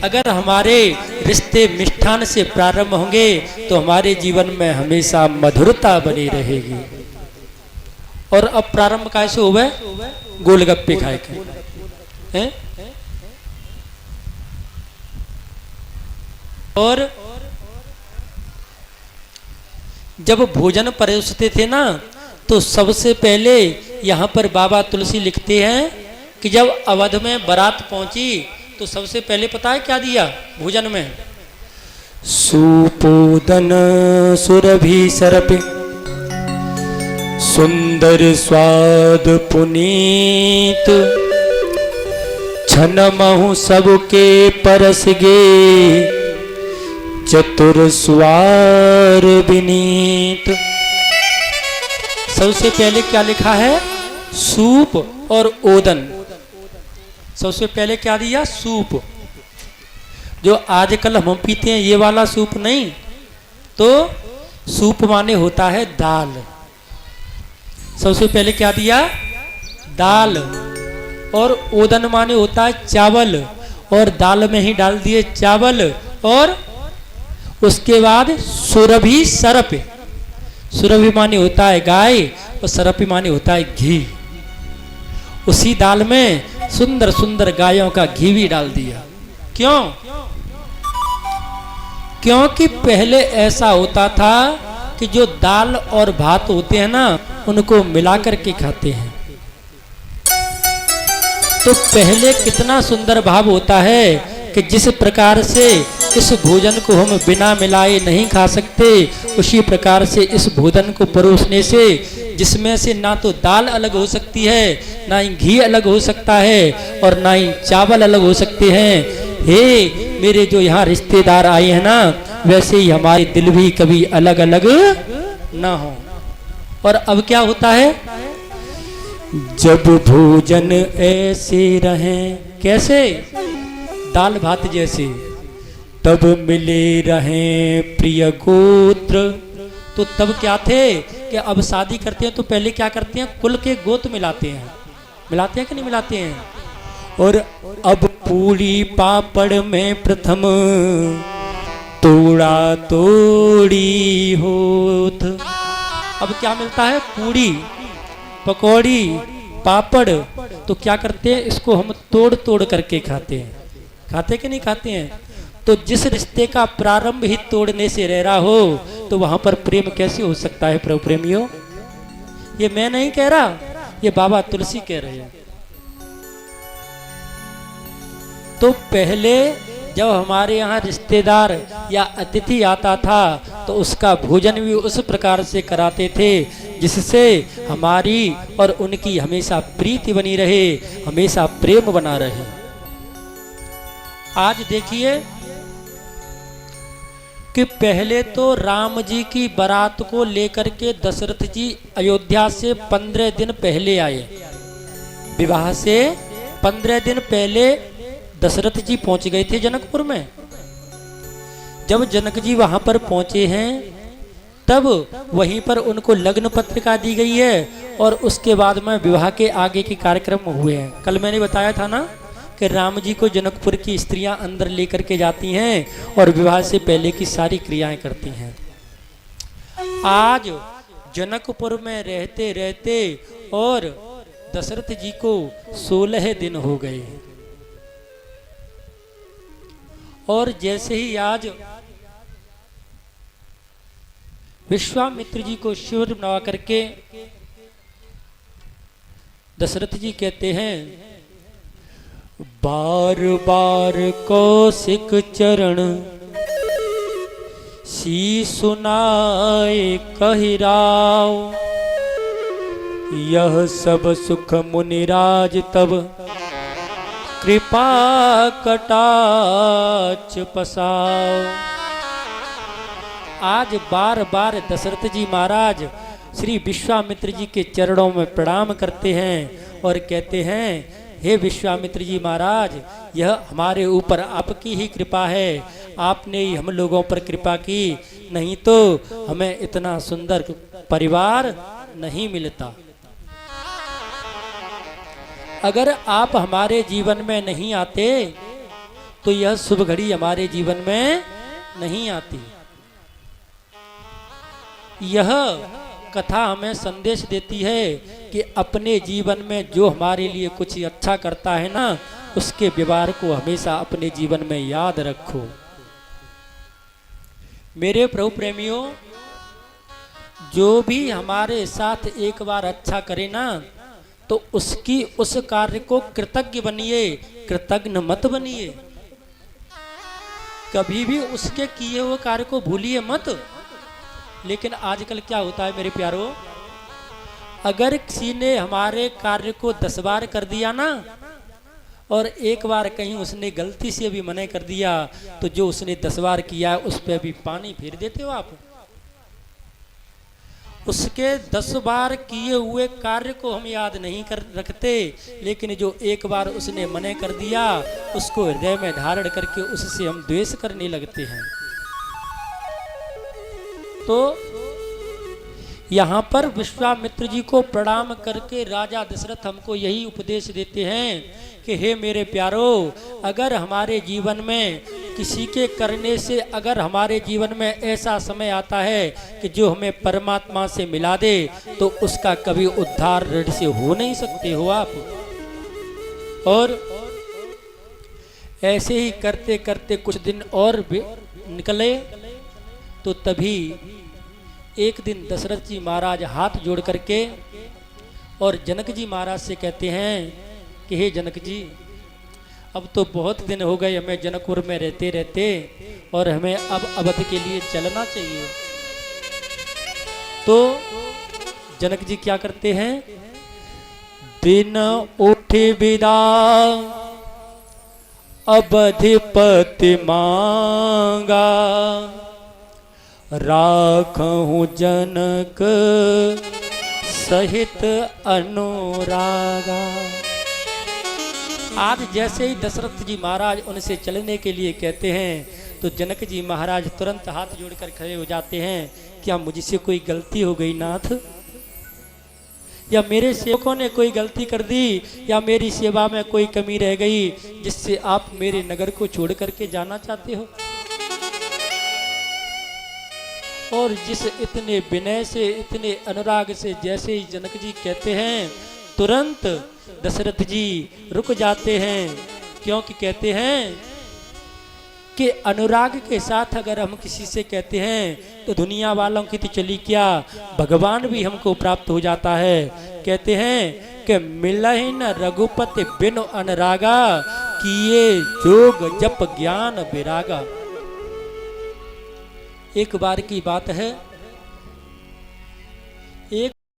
अगर हमारे रिश्ते मिष्ठान से प्रारंभ होंगे तो हमारे जीवन में हमेशा मधुरता बनी रहेगी। और अब प्रारंभ कैसे हुआ? गोलगप्पे खाए के हैं? और जब भोजन परोसते थे ना, तो सबसे पहले यहाँ पर बाबा तुलसी लिखते हैं कि जब अवध में बारात पहुंची तो सबसे पहले पता है क्या दिया भोजन में? सुपोदन सुरभि सरप सुंदर स्वाद पुनीत छन महु सबके परस गे चतुर स्वार विनीत। सबसे पहले क्या लिखा है? सूप और ओदन। सबसे पहले क्या दिया? सूप। जो आजकल हम पीते हैं ये वाला सूप नहीं, तो सूप माने होता है दाल। सबसे पहले क्या दिया? दाल। और ओदन माने होता है चावल, और दाल में ही डाल दिए चावल। और उसके बाद सुरभि सरप। सुरभि माने होता है गाय, और सरपी माने होता है घी। उसी दाल में सुंदर सुंदर गायों का घी भी डाल दिया। क्यों? क्योंकि पहले ऐसा होता था कि जो दाल और भात होते हैं ना, उनको मिला करके खाते हैं। तो पहले कितना सुंदर भाव होता है कि जिस प्रकार से इस भोजन को हम बिना मिलाए नहीं खा सकते, उसी प्रकार से इस भोजन को परोसने से जिसमें से ना तो दाल अलग हो सकती है, ना ही घी अलग हो सकता है, और ना ही चावल अलग हो सकते हैं। हे मेरे जो यहाँ रिश्तेदार आए हैं ना, वैसे ही हमारे दिल भी कभी अलग अलग ना हो। और अब क्या होता है? जब भोजन ऐसे रहे, कैसे? दाल भात जैसे, तब मिले रहे प्रिय गोत्र। तो तब क्या थे कि अब शादी करते हैं तो पहले क्या करते हैं? कुल के गोत्र मिलाते हैं। मिलाते हैं कि नहीं मिलाते हैं? और अब पूरी पापड़ में प्रथम तोड़ा तोड़ी होत। अब क्या मिलता है? पूड़ी, पकौड़ी, पापड़। तो क्या करते हैं? इसको हम तोड़ तोड़ करके खाते हैं। खाते कि नहीं खाते हैं? तो जिस रिश्ते का प्रारंभ ही तोड़ने से रह रहा हो, तो वहां पर प्रेम कैसे हो सकता है? प्रभु प्रेमियों, ये मैं नहीं कह रहा, ये बाबा तुलसी कह रहे हैं। तो पहले जब हमारे यहाँ रिश्तेदार या अतिथि आता था तो उसका भोजन भी उस प्रकार से कराते थे जिससे हमारी और उनकी हमेशा प्रीति बनी रहे, हमेशा प्रेम बना रहे। आज देखिए कि पहले तो राम जी की बारात को लेकर के दशरथ जी अयोध्या से 15 दिन पहले आए। विवाह से 15 दिन पहले दशरथ जी पहुंच गए थे जनकपुर में। जब जनक जी वहां पर पहुंचे हैं, तब वहीं पर उनको लग्न पत्रिका दी गई है, और उसके बाद में विवाह के आगे के कार्यक्रम हुए हैं। कल मैंने बताया था ना कि राम जी को जनकपुर की स्त्रियां अंदर लेकर के जाती हैं और विवाह से पहले की सारी क्रियाएं करती हैं। आज जनकपुर में रहते रहते और दशरथ जी को 16 दिन हो गए, और जैसे ही आज विश्वामित्र जी को शिविर बना करके दशरथ जी कहते हैं, बार बार कौशिक चरण सी सुनाए कहिराव, यह सब सुख मुनिराज तब कृपा कटाक्ष पसाओ। आज बार बार दशरथ जी महाराज श्री विश्वामित्र जी के चरणों में प्रणाम करते हैं और कहते हैं, हे विश्वामित्र जी महाराज, यह हमारे ऊपर आपकी ही कृपा है, आपने ही हम लोगों पर कृपा की, नहीं तो हमें इतना सुंदर परिवार नहीं मिलता। अगर आप हमारे जीवन में नहीं आते तो यह शुभ घड़ी हमारे जीवन में नहीं आती। यह कथा हमें संदेश देती है कि अपने जीवन में जो हमारे लिए कुछ अच्छा करता है ना, उसके व्यवहार को हमेशा अपने जीवन में याद रखो। मेरे प्रभु प्रेमियों, जो भी हमारे साथ एक बार अच्छा करे ना, तो उसकी उस कार्य को कृतज्ञ बनिए, कृतज्ञ मत बनिए। कभी भी उसके किए हुए कार्य को भूलिए मत। लेकिन आजकल क्या होता है मेरे प्यारों, अगर किसी ने हमारे कार्य को 10 बार कर दिया ना, और एक बार कहीं उसने गलती से भी मना कर दिया, तो जो उसने 10 बार किया है उस पर भी पानी फेर देते हो आप। उसके 10 बार किए हुए कार्य को हम याद नहीं कर रखते, लेकिन जो एक बार उसने मना कर दिया उसको हृदय में धारण करके उससे हम द्वेष करने लगते हैं। तो यहाँ पर विश्वामित्र जी को प्रणाम करके राजा दशरथ हमको यही उपदेश देते हैं कि हे मेरे प्यारो, अगर हमारे जीवन में किसी के करने से अगर हमारे जीवन में ऐसा समय आता है कि जो हमें परमात्मा से मिला दे, तो उसका कभी उद्धार ऋण से हो नहीं सकते हो आप। और ऐसे ही करते करते कुछ दिन और निकले, तो तभी एक दिन दशरथ जी महाराज हाथ जोड़ करके और जनक जी महाराज से कहते हैं कि हे जनक जी, अब तो बहुत दिन हो गए हमें जनकपुर में रहते रहते, और हमें अब अवध के लिए चलना चाहिए। तो जनक जी क्या करते हैं, दिन उठे विदा अवधिपति मांगा, राखहु जनक सहित अनुरागा। आज जैसे ही दशरथ जी महाराज उनसे चलने के लिए कहते हैं, तो जनक जी महाराज तुरंत हाथ जोड़कर खड़े हो जाते हैं, क्या मुझसे कोई गलती हो गई नाथ, या मेरे सेवकों ने कोई गलती कर दी, या मेरी सेवा में कोई कमी रह गई जिससे आप मेरे नगर को छोड़ करके जाना चाहते हो। और जिस इतने विनय से, इतने अनुराग से जैसे ही जनक जी कहते हैं, तुरंत दशरथ जी रुक जाते हैं, क्योंकि कहते हैं कि अनुराग के साथ अगर हम किसी से कहते हैं तो दुनिया वालों की तो चली क्या, भगवान भी हमको प्राप्त हो जाता है। कहते हैं कि मिलहि न रघुपति बिनु अनुरागा, किए जोग जप ज्ञान विरागा। एक बार की बात है, एक